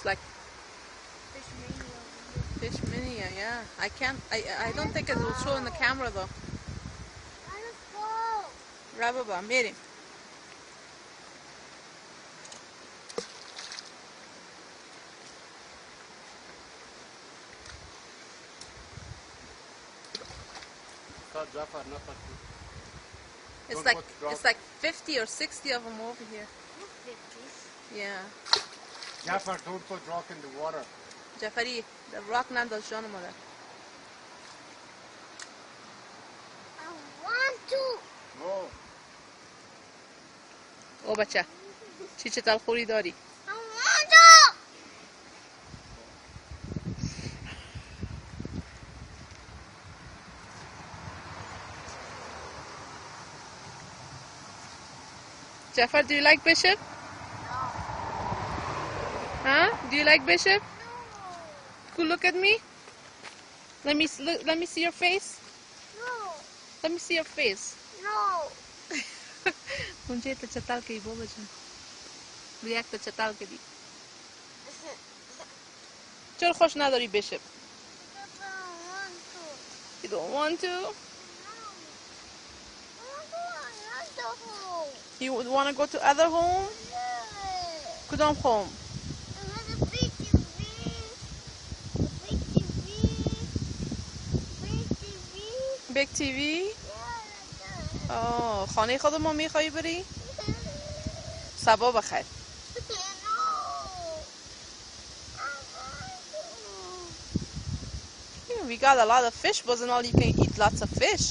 like Fish mania. Fish Mania, yeah. I don't think it will show in the camera though. Let's go. Rababa, miren. Jafar, not It's like 50 or 60 of them over here. Look, 50s. Yeah. Jafar, don't put rock in the water. Jafari, the rock nando's John mother. I want to. No. او بچه چی چه خوری داری؟ I want to. Jafar, do you like Bishop? Huh? Do you like Bishop? Cool, look at me. Let me see your face. No. Let me see your face. No. मुझे तो चताल के ही बोल Bachchan react तो चताल के दी चल खुश ना दरी Bishop. You don't want to? You would want to go to other home? كدام home? Big TV? خانه خودمون میخوایی بری؟ صبا بخیر. We got a lot of fish, wasn't all you can eat lots of fish.